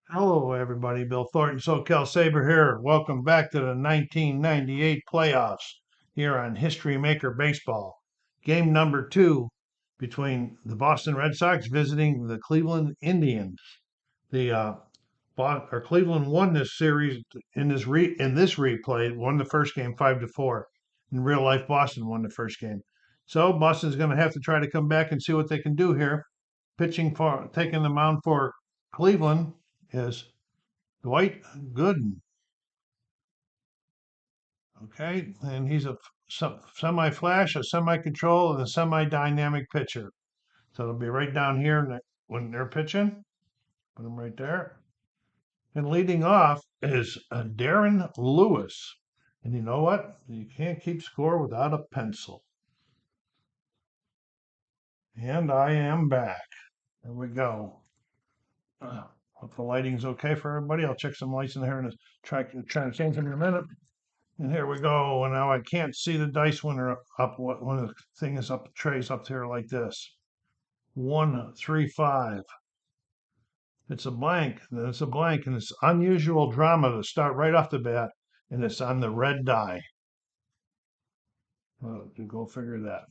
Hello, everybody. Bill Thornton, SoCal Saber here. Welcome back to the 1998 playoffs here on History Maker Baseball. Game number 2 between the Boston Red Sox visiting the Cleveland Indians. The Cleveland won this series in this replay. Won the first game 5-4. In real life, Boston won the first game. So Boston's going to have to try to come back and see what they can do here. Taking the mound for Cleveland is Dwight Gooden. Okay, and he's a semi-flash, a semi-control, and a semi-dynamic pitcher. So it'll be right down here when they're pitching. Put him right there. And leading off is Darren Lewis. And you know what? You can't keep score without a pencil. And I am back. There we go. Hope the lighting's okay for everybody. I'll check some lights in here and try to change them in a minute. And here we go. And now I can't see the dice winner up when the thing is up, the tray's up here like this. 1, 3, 5. It's a blank. It's a blank, and it's unusual drama to start right off the bat, and it's on the red die. Well, you go figure that.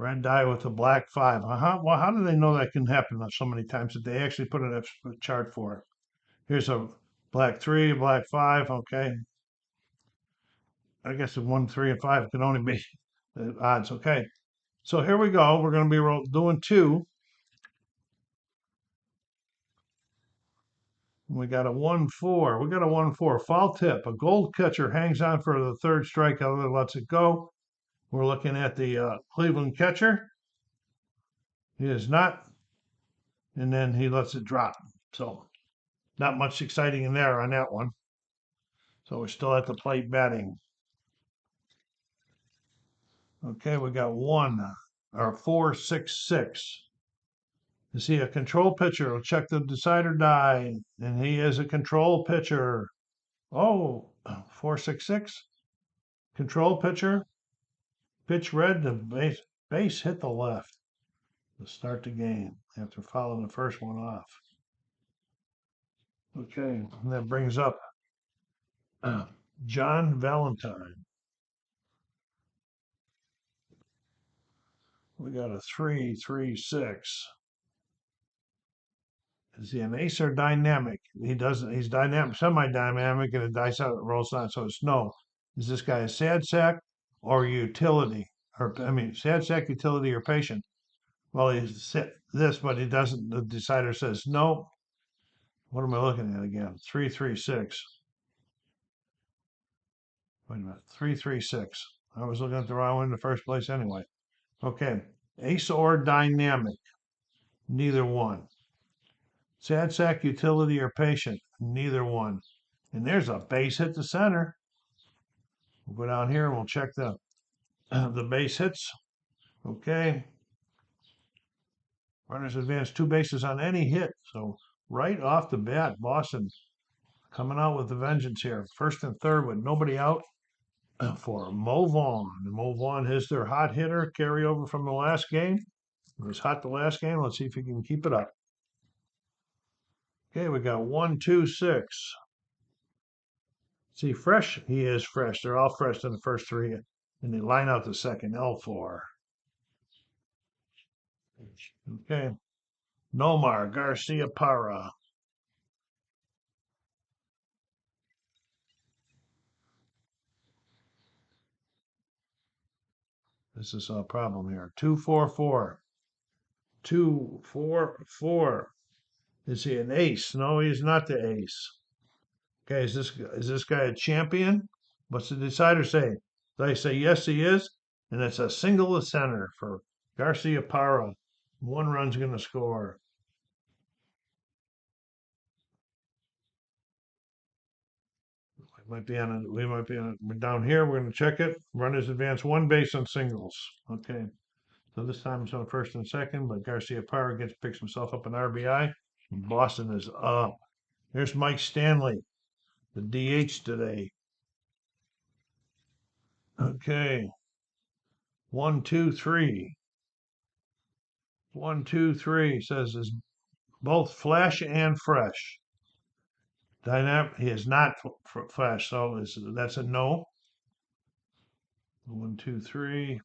Red die with a black 5. Well, how do they know that can happen so many times that they actually put a chart for it? Here's a black 3, black 5. Okay. I guess the 1, 3, and 5 can only be the odds. Okay. So here we go. We're going to be doing 2. We got a 1-4. We got a 1-4. Foul tip. A gold catcher hangs on for the third strike. Other lets it go. We're looking at the Cleveland catcher. He is not. And then he lets it drop. So not much exciting in there on that one. So we're still at the plate batting. Okay, we got 4-6-6. Is he a control pitcher? We'll check the decider die. And he is a control pitcher. Oh, 4-6-6. Control pitcher. Pitch red, the base hit the left to start the game after fouling the first one off. Okay, and that brings up John Valentine. We got a 3-3-6. Is he an ace or dynamic? He's dynamic, semi-dynamic, and the dice out rolls on, so it's no. Is this guy a sad sack or utility? Sad sack, utility, or patient? Well, he's this, but he doesn't. The decider says no. What am I looking at again? 3-3-6. Wait a minute. 3-3-6. I was looking at the wrong one in the first place anyway. Okay. Ace or dynamic? Neither one. Sad sack, utility, or patient? Neither one. And there's a base hit to center. We'll go down here and we'll check the base hits. Okay. Runners advance 2 bases on any hit. So right off the bat, Boston coming out with the vengeance here. First and third with nobody out for Mo Vaughn. Mo Vaughn is their hot hitter, carryover from the last game. He was hot the last game. Let's see if he can keep it up. Okay, we got 1-2-6. See, fresh. He is fresh. They're all fresh in the first 3, and they line out the second L4. Okay, Nomar Garcia Parra. This is a problem here. 2-4-4. 2-4-4. Is he an ace? No, he's not the ace. Okay, is this guy a champion? What's the decider say? They say yes, he is, and it's a single to center for Garcia Parra. 1 run's going to score. We might be on it. We're down here. We're going to check it. Runners advance 1 base on singles. Okay. So this time it's on first and second, but Garcia Parra picks himself up an RBI. Boston is up. Here's Mike Stanley, the DH today. Okay. 1-2-3. 1-2-3 says is both flash and fresh. Dynamic, he is not flash, so that's a no. 1, 2, 3.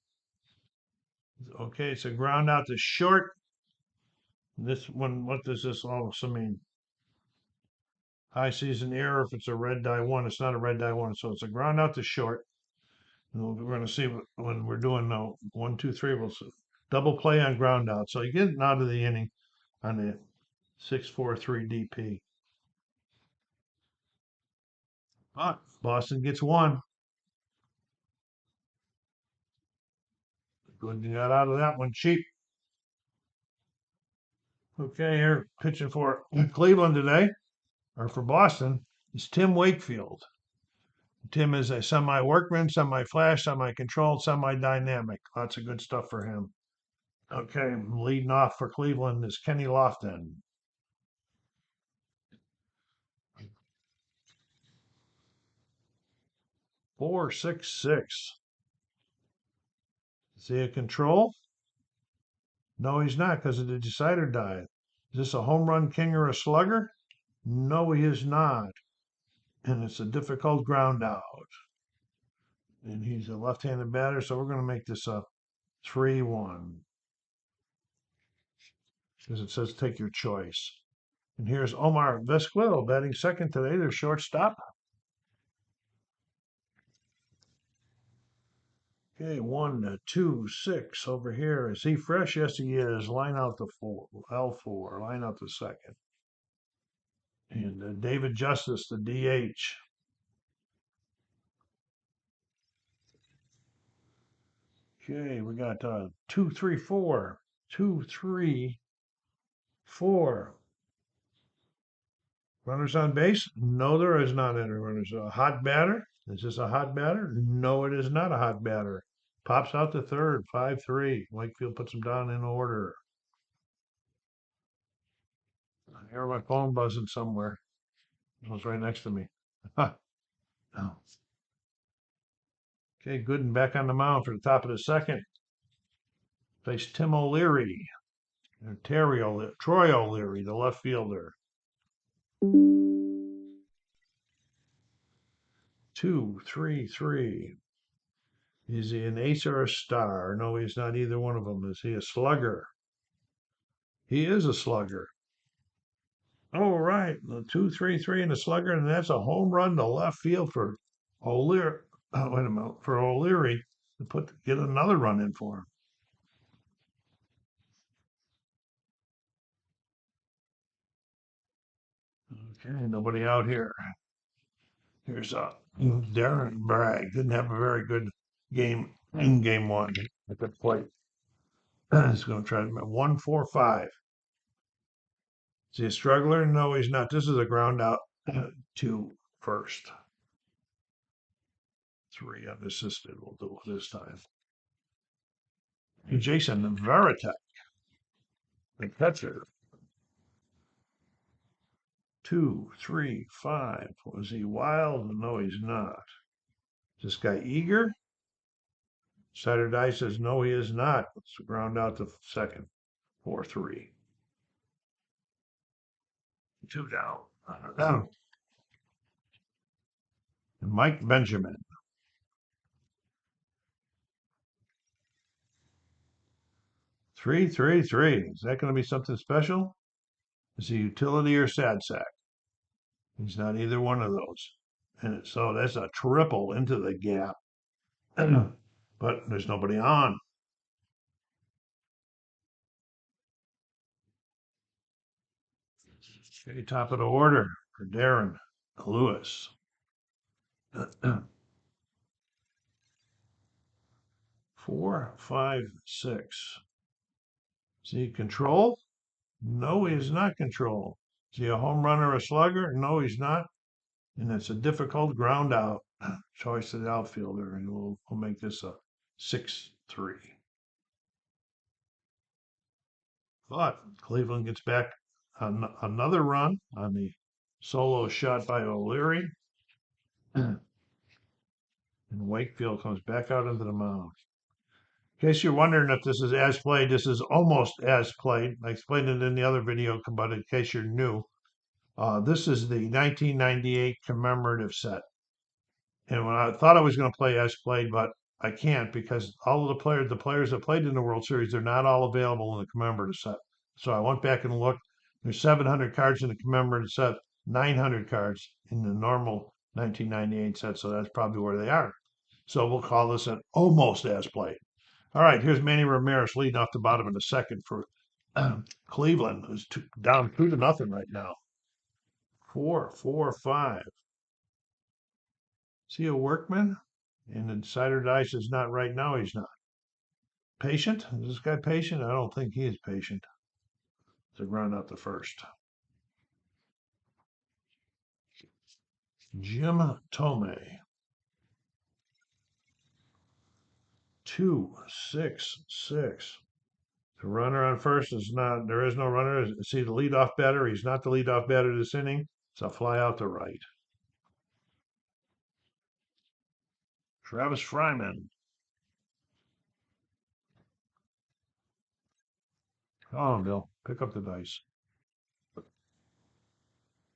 Okay, it's a ground out to short. This one, what does this also mean? High season error. If it's a red die one, it's not a red die one, so it's a ground out to short. And we're going to see when we're doing 1, 2, 3. We'll see. Double play on ground out. So you get out of the inning on the 6-4-3 DP. But Boston gets one. Gooden got out of that one cheap. Okay, here pitching for Cleveland today, or for Boston, is Tim Wakefield. Tim is a semi-workman, semi-flash, semi-controlled, semi-dynamic. Lots of good stuff for him. Okay, leading off for Cleveland is Kenny Lofton. 4-6-6. Is he a control? No, he's not, because of the decider die. Is this a home run king or a slugger? No, he is not. And it's a difficult ground out. And he's a left-handed batter, so we're going to make this a 3-1. Because it says take your choice. And here's Omar Vizquel batting second today, their shortstop. Okay, 1, 2, 6 over here. Is he fresh? Yes, he is. Line out the 4, L4. Line out the second. And David Justice, the DH. Okay, we got 2, 3, 4. 2, 3, 4. Runners on base? No, there is not any runners. A hot batter? Is this a hot batter? No, it is not a hot batter. Pops out to third, 5-3. Wakefield puts him down in order. I hear my phone buzzing somewhere. It was right next to me. Oh. Okay, Gooden back on the mound for the top of the second. Face Tim O'Leary. Or Troy O'Leary, the left fielder. 2, 3, 3. Is he an ace or a star? No, he's not either one of them. Is he a slugger? He is a slugger. Oh, right. The 2, 3, 3 and a slugger, and that's a home run to left field for O'Leary. Oh, wait a minute. For O'Leary to get another run in for him. Okay, nobody out here. Here's Darren Bragg. Didn't have a very good game in game one at the plate. He's going to try to 1-4-5. Is he a struggler? No, he's not. This is a ground out to first. 3 unassisted. We'll do it this time. Jason Varitek, the catcher. 2, 3, 5. Was he wild? No, he's not. Is this guy eager? Saturday says no, he is not. Let's ground out to second. 4-3. 2 down. And Mike Benjamin. 3-3-3. Is that going to be something special? Is he utility or sad sack? He's not either one of those. And so that's a triple into the gap. But there's nobody on. Okay, top of the order for Darren Lewis. 4, 5, 6. Is he control? No, he is not control. Is he a home run or a slugger? No, he's not. And it's a difficult ground out choice of the outfielder, and we'll make this a 6-3. But Cleveland gets back another run on the solo shot by O'Leary. And Wakefield comes back out into the mound. In case you're wondering if this is as played, this is almost as played. I explained it in the other video, but in case you're new, this is the 1998 commemorative set. And when I thought I was going to play as played, but I can't because all of the players that played in the World Series, they're not all available in the commemorative set. So I went back and looked. There's 700 cards in the commemorative set, 900 cards in the normal 1998 set. So that's probably where they are. So we'll call this an almost as played. All right, here's Manny Ramirez leading off the bottom of the second for Cleveland, who's down 2-0 right now. 4-4-5. Is he a workman? And the decider dice is not right now. He's not. Patient? Is this guy patient? I don't think he is patient. To ground out the first. Jim Tomei. 2-6-6. The runner on first is not, there is no runner. Is he the leadoff batter? He's not the leadoff batter this inning. It's a fly out to right. Travis Fryman. Come on, Bill. Pick up the dice.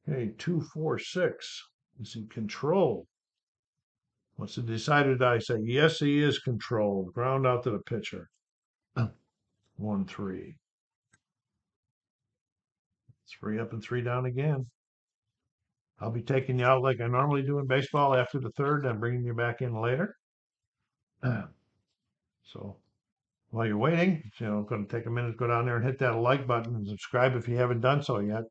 Okay, 2-4-6. Is he controlled? What's the decider die say? Yes, he is controlled. Ground out to the pitcher. 1-3. 3 up and 3 down again. I'll be taking you out like I normally do in baseball after the third and bringing you back in later. So while you're waiting, going to take a minute to go down there and hit that like button and subscribe if you haven't done so yet.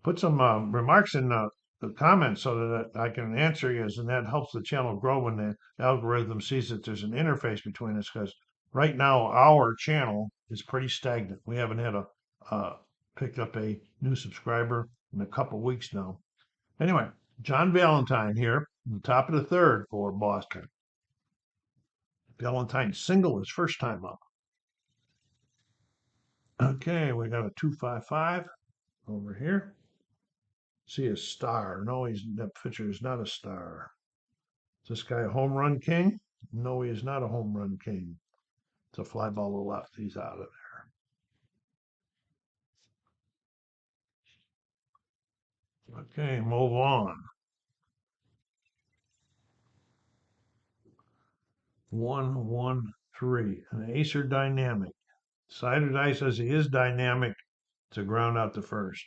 Put some remarks in the comments so that I can answer you, and that helps the channel grow when the algorithm sees that there's an interface between us. Because right now our channel is pretty stagnant. We haven't had picked up a new subscriber in a couple weeks now. Anyway, John Valentine here, on the top of the third for Boston. Valentine single his first time up. Okay, we got a 2-5-5 over here. See a star. No, that pitcher is not a star. Is this guy a home run king? No, he is not a home run king. It's a fly ball to the left. He's out of there. Okay, move on. 1-1-3. An ace or dynamic. Cider die says he is dynamic to ground out the first.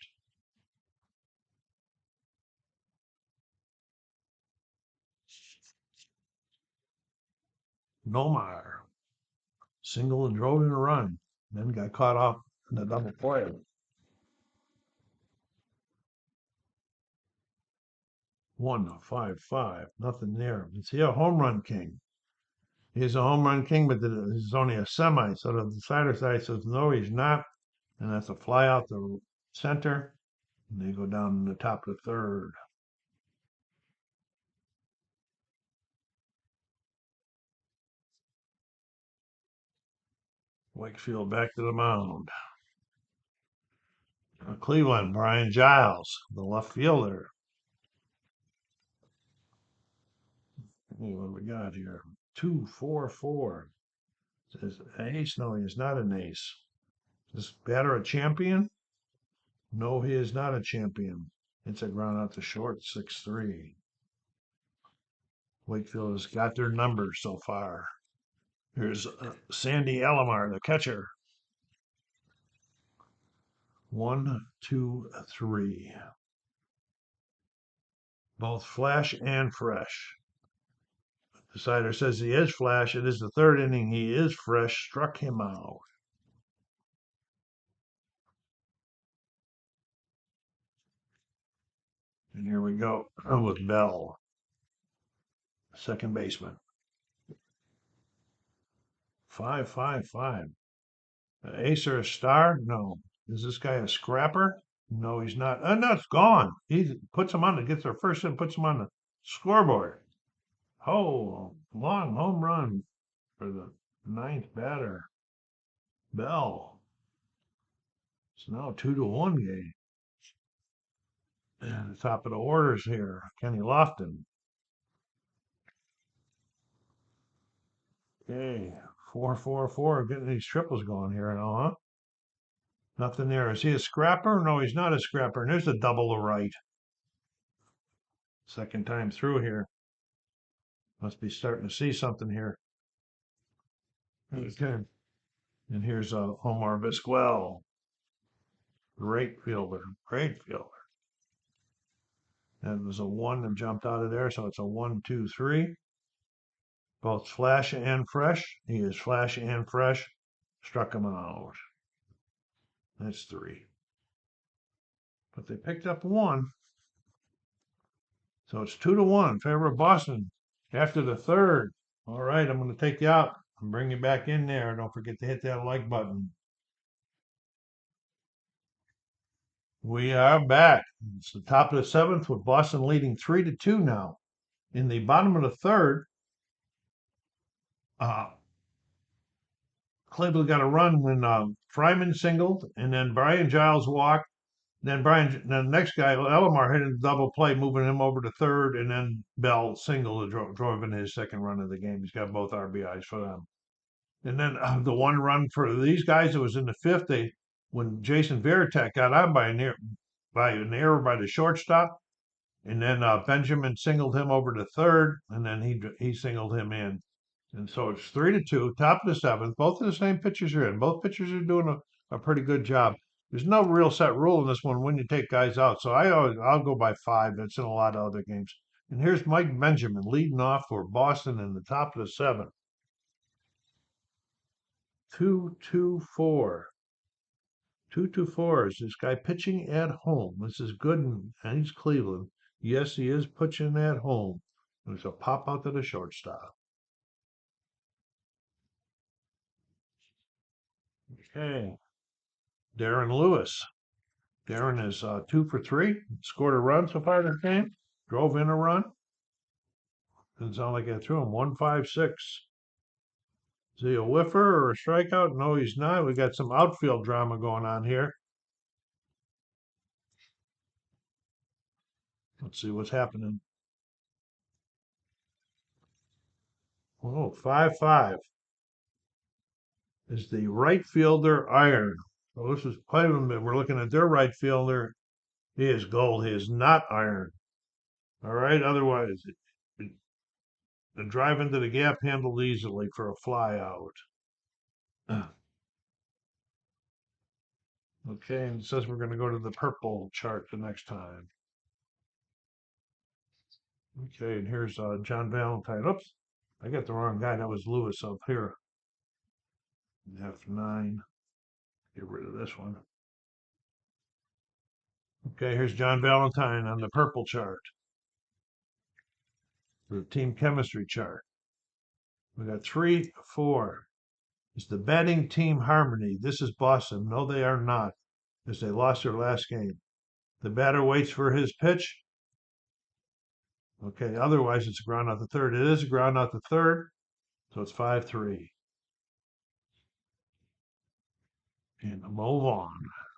Nomar. Single and drove in a run. Then got caught off in the double play. 1-5-5. Nothing there. Is he a home run king? He's a home run king, but he's only a semi. So the decider side says, no, he's not. And that's a fly out the center. And they go down in the top of the third. Wakefield back to the mound. Cleveland, Brian Giles, the left fielder. What do we got here? 2-4-4. Says ace. No, he is not an ace. Is this batter a champion? No, he is not a champion. It's a ground out to short, 6-3. Wakefield has got their numbers so far. Here's Sandy Alomar, the catcher. 1-2-3. Both flash and fresh. Decider says he is flash. It is the third inning. He is fresh. Struck him out. And here we go with Bell, second baseman. 5-5-5. Ace or a star? No. Is this guy a scrapper? No, he's not. No, it's gone. He puts him on, gets their first and puts him on the scoreboard. Oh, long home run for the ninth batter, Bell. It's now 2-1 game. And the top of the orders here, Kenny Lofton. Okay, 4-4-4. Getting these triples going here now, huh? Nothing there. Is he a scrapper? No, he's not a scrapper. And there's a double to right. Second time through here. Must be starting to see something here. Okay. And here's Omar Vizquel. Great fielder. Great fielder. That was a 1 that jumped out of there, so it's a 1-2-3. Both flash and fresh. He is flash and fresh. Struck him out. That's 3. But they picked up 1. So it's 2-1 in favor of Boston after the third. All right, I'm going to take you out and bring you back in there. Don't forget to hit that like button. We are back. It's the top of the 7th with Boston leading 3-2 now. In the bottom of the third, Cleveland got a run when Fryman singled, and then Brian Giles walked. Then the next guy, Elmar, hit a double play, moving him over to third, and then Bell singled and drove in his second run of the game. He's got both RBIs for them. And then the one run for these guys, it was in the 5th. When Jason Varitek got out by an error by the shortstop, and then Benjamin singled him over to third, and then he singled him in. And so it's 3-2, top of the 7th. Both of the same pitchers are in. Both pitchers are doing a pretty good job. There's no real set rule in this one when you take guys out. So I'll go by 5. That's in a lot of other games. And here's Mike Benjamin leading off for Boston in the top of the 7th. 2-2-4. 2-2-4. Is this guy pitching at home? This is Gooden, and he's Cleveland. Yes, he is pitching at home. There's a pop out to the shortstop. Okay. Darren Lewis. Darren is 2 for 3. Scored a run so far in the game. Drove in a run. Doesn't sound like I threw him. 1-5-6. Is he a whiffer or a strikeout? No, he's not. We got some outfield drama going on here. Let's see what's happening. Oh, 5-5. Is the right fielder iron? So this is Cleveland. We're looking at their right fielder. He is gold. He is not iron. All right. Otherwise, the drive into the gap handled easily for a fly out. Okay, and it says we're going to go to the purple chart the next time. Okay, and here's John Valentine. Oops, I got the wrong guy. That was Lewis up here. F9. Get rid of this one. Okay, here's John Valentine on the purple chart. The team chemistry chart. We got 3-4. It's the batting team harmony. This is Boston. No, they are not, as they lost their last game. The batter waits for his pitch. Okay, otherwise it's a ground out the third. It is a ground out the third, so it's 5-3. And move on.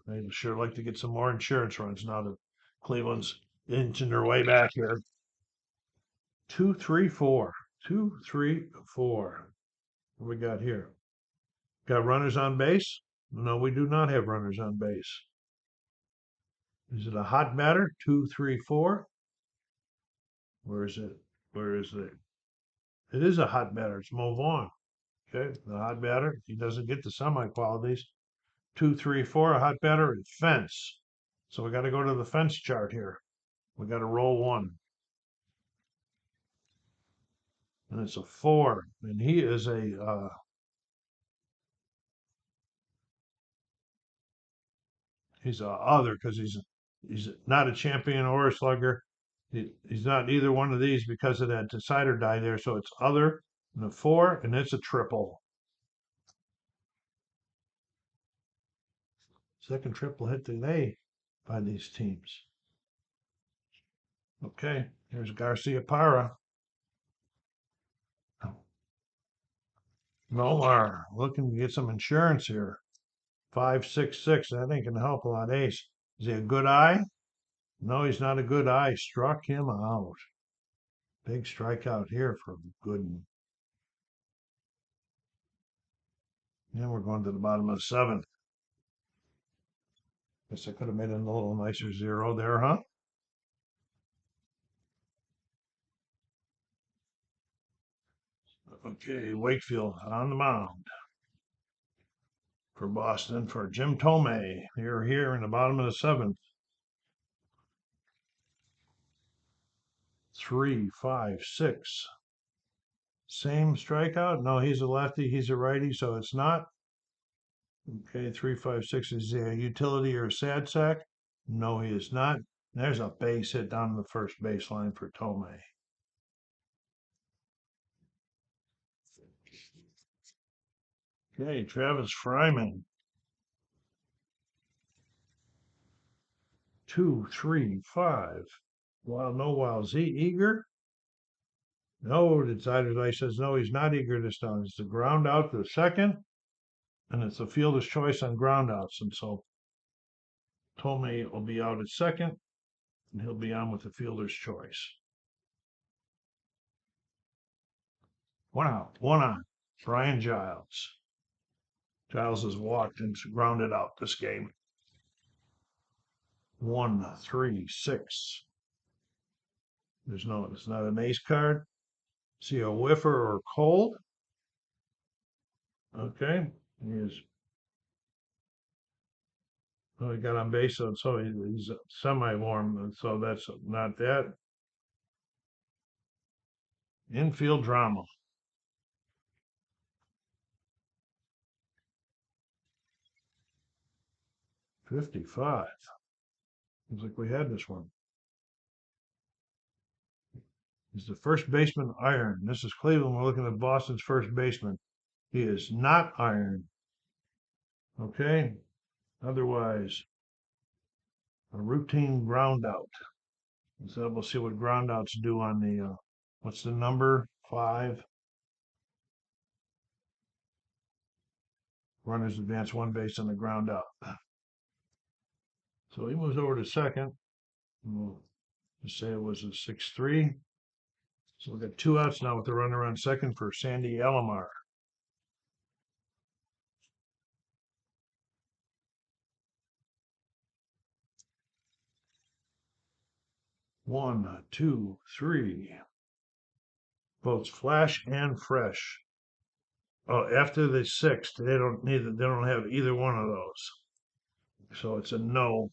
They'd sure like to get some more insurance runs now that Cleveland's inching their way back here. 2-3-4. 2-3-4. What we got here? Got runners on base? No, we do not have runners on base. Is it a hot batter? 2-3-4. Where is it? Where is it? It is a hot batter. It's Mo Vaughn. Okay, the hot batter. He doesn't get the semi qualities. 2-3-4. A hot batter and fence. So we got to go to the fence chart here. We got to roll 1. And it's a 4. And he is a he's a other because he's not a champion or a slugger. He's not either one of these because of that decider die there. So it's other and a 4, and it's a triple. Second triple hit today by these teams. Okay, here's Garcia Parra. Nolar looking to get some insurance here. 5-6-6. That ain't gonna help a lot. Ace. Is he a good eye? No, he's not a good eye. Struck him out. Big strikeout here for Gooden. And we're going to the bottom of the seventh. Guess I could have made it a little nicer 0 there, huh? Okay, Wakefield on the mound for Boston for Jim Tomei. They're here in the bottom of the seventh. 3, 5, 6. Same strikeout? No, he's a lefty, he's a righty, so it's not. Okay, 3, 5, 6. Is he a utility or a sad sack? No, he is not. There's a base hit down the first baseline for Tomei. Okay, Travis Fryman. 2, 3, 5. Wild, no wild. Is he eager? No, the decider says no, he's not eager this time. It's a ground out to the second, and it's a fielder's choice on ground outs. And so Tomei will be out at second, and he'll be on with the fielder's choice. 1 out, 1 on. Brian Giles. Giles has walked and grounded out this game. 1, 3, 6. It's not an ace card. See a whiffer or cold. Okay, he got on base, so he's semi-warm, so that's not that. Infield drama. 55. Seems like we had this one. Is the first baseman iron? This is Cleveland. We're looking at Boston's first baseman. He is not iron. Okay. Otherwise, a routine ground out. So we'll see what ground outs do on the, what's the number? 5. Runners advance 1 base on the ground out. So he moves over to second. We'll just say it was a 6-3. So we've got 2 outs now with the runner on second for Sandy Alomar. One, 2, 3. Both flash and fresh. Oh, after the 6th, they don't have either one of those. So it's a no.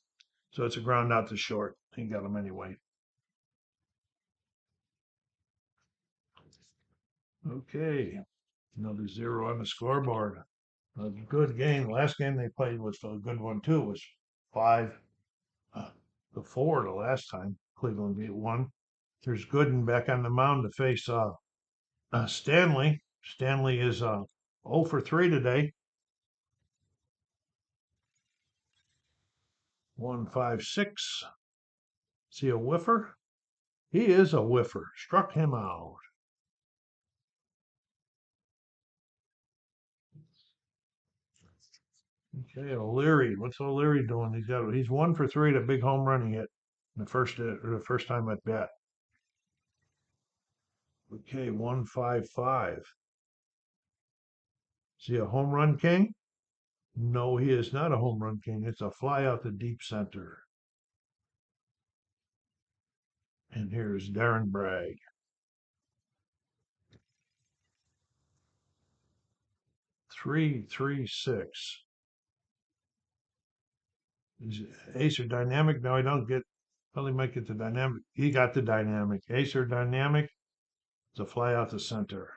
So it's a ground out to short. He got him anyway. Okay. Another 0 on the scoreboard. A good game. Last game they played was a good one too. It was 5 to 4 the last time. Cleveland beat 1. There's Gooden back on the mound to face Stanley. Stanley is 0 for 3 today. 1, 5, 6. See a whiffer? He is a whiffer. Struck him out. Okay, O'Leary. What's O'Leary doing? He's 1 for 3 at a big home run he hit the first time at bat. Okay, 1, 5, 5. Is he a home run king? No, he is not a home run king. It's a fly out the deep center. And here's Darren Bragg. 3, 3, 6. Is ace or dynamic? No, I don't get. Well, he might get the dynamic. He got the dynamic. Ace or dynamic? It's a fly out the center.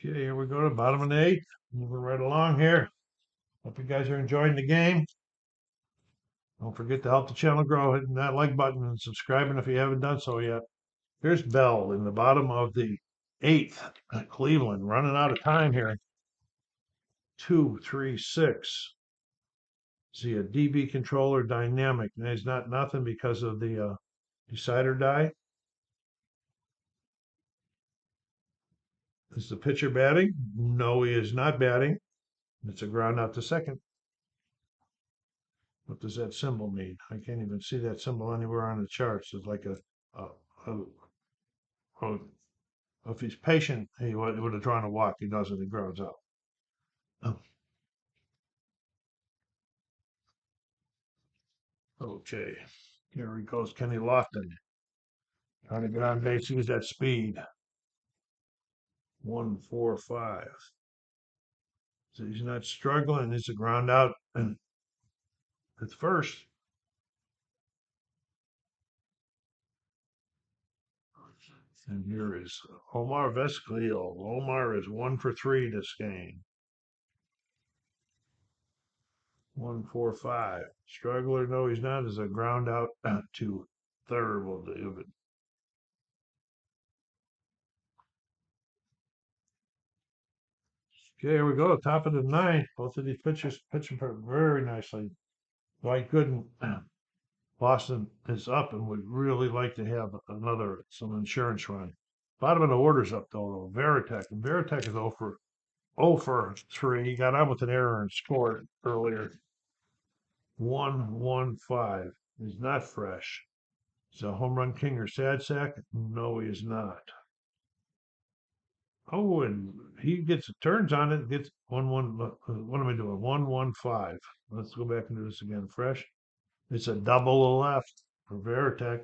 Okay, here we go to bottom of the 8th. Moving right along here. Hope you guys are enjoying the game. Don't forget to help the channel grow, hitting that like button and subscribing if you haven't done so yet. Here's Bell in the bottom of the 8th. Cleveland running out of time here. 2, 3, 6. See a DB controller dynamic. And he's not nothing because of the decider die. Is the pitcher batting? No, he is not batting. It's a ground out to second. What does that symbol mean? I can't even see that symbol anywhere on the charts. It's like a If he's patient, he would have drawn a walk. He doesn't. He grounds out. Okay. Here he goes, Kenny Lofton. Trying to get on base, use that speed. 1-4-5. So he's not struggling. It's a ground out and at first. And here is Omar Vescalil. Omar is 1-for-3 this game. 1-4-5. Struggler, no, he's not. Is a ground out to third. Will do it. Okay, here we go. Top of the ninth. Both of these pitchers pitching very nicely. Dwight Gooden. Boston is up and would really like to have some insurance run. Bottom of the order's up though. Veritek. And Veritek is 0 for 3. He got on with an error and scored earlier. 1-1-5. He's not fresh. Is a home run king or sad sack? No, he is not. Oh, and he gets turns on it. Gets 1-1. What am I doing? 1-1-5. Let's go back and do this again. Fresh. It's a double left for Veritek.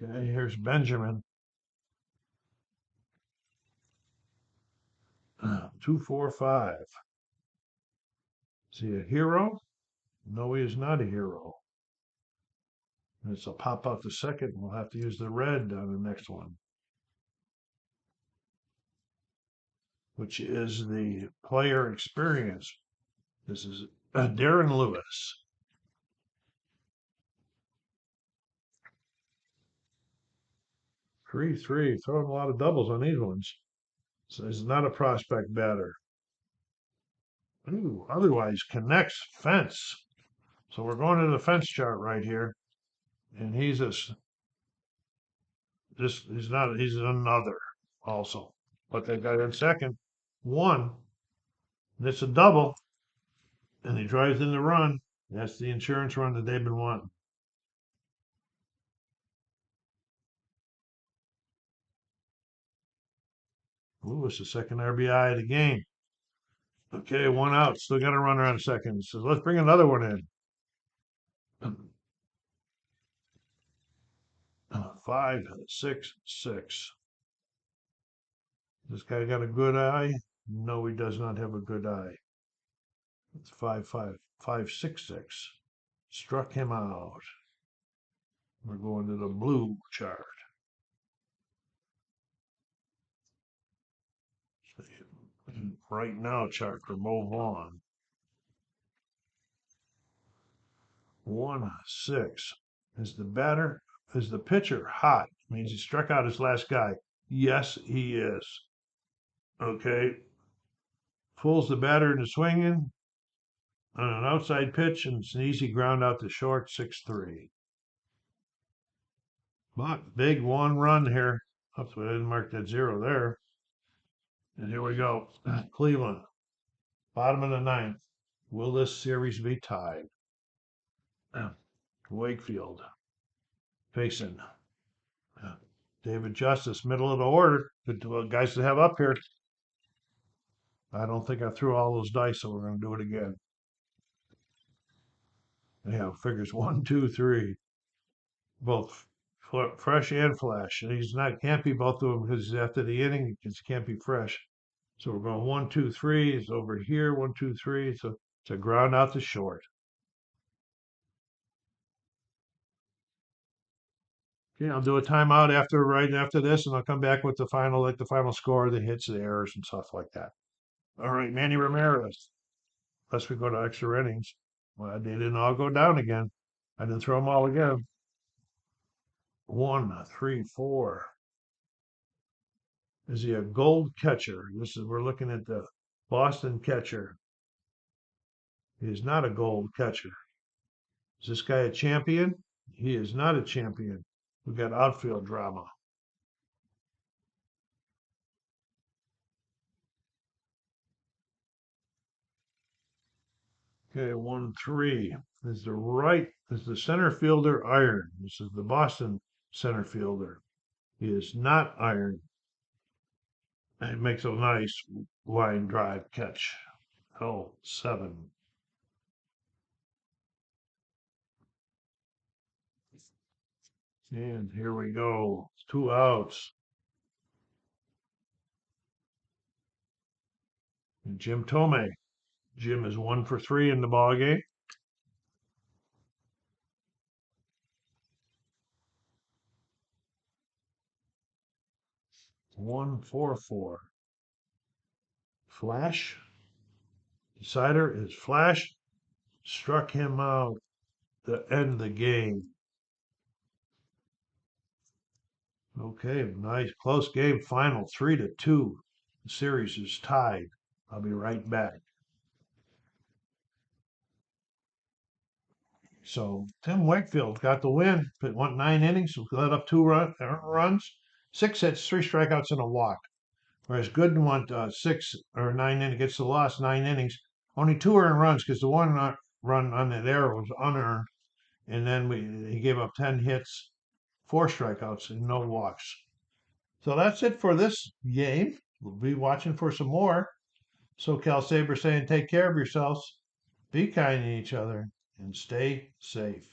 Okay, here's Benjamin. 2-4-5. Is he a hero? No, he is not a hero. This will pop out the second. We'll have to use the red on the next one, which is the player experience. This is Darren Lewis. Three, throwing a lot of doubles on these ones. So he's not a prospect batter. Ooh, otherwise connects fence. So we're going to the fence chart right here. And he's he's another also. But they got in second. One. And it's a double. And he drives in the run. That's the insurance run that they've been wanting. Lewis, the second RBI of the game. Okay, one out. Still got a runner on second. So let's bring another one in. 5-6-6. This guy got a good eye? No, he does not have a good eye. It's 5-5-5-6-6. Struck him out. We're going to the blue chart. Right now chart for Mo Vaughn. 1-6. Is the pitcher hot? Means he struck out his last guy. Yes, he is. Okay. Fools the batter into swinging on an outside pitch, and it's an easy ground out to short, 6-3. But big one run here. Oops, I didn't mark that 0 there. And here we go. Cleveland, bottom of the ninth. Will this series be tied? Wakefield facing David Justice, middle of the order. Good guys to have up here. I don't think I threw all those dice, so we're going to do it again. Yeah, figures 1, 2, 3. Both fresh and flash. And he's not can't be both of them because he's after the inning because he can't be fresh. So we're going 1, 2, 3. It's over here. 1, 2, 3. So it's a ground out to short. Okay, I'll do a timeout right after this, and I'll come back with the final score, the hits, the errors, and stuff like that. All right, Manny Ramirez. Unless we go to extra innings. Well, they didn't all go down again. I didn't throw them all again. 1, 3, 4. Is he a gold catcher? We're looking at the Boston catcher. He is not a gold catcher. Is this guy a champion? He is not a champion. We've got outfield drama. Okay, 1-3. This is the center fielder iron. This is the Boston center fielder. He is not iron. It makes a nice line drive catch. L7. And here we go. 2 outs. And Jim Tomei. Jim is 1 for 3 in the ball game. 1-4-4. Flash. Decider is Flash. Struck him out to end the game. Okay, nice close game. Final 3-2. The series is tied. I'll be right back. So Tim Wakefield got the win. It went 9 innings, let up 2 runs, 6 hits, 3 strikeouts, and a walk. Whereas Gooden went 6 or 9 innings, gets the loss 9 innings, only 2 earned runs because the one run on the error was unearned, and then he gave up 10 hits, 4 strikeouts, and no walks. So that's it for this game. We'll be watching for some more. SoCal Saber saying take care of yourselves, be kind to each other, and stay safe.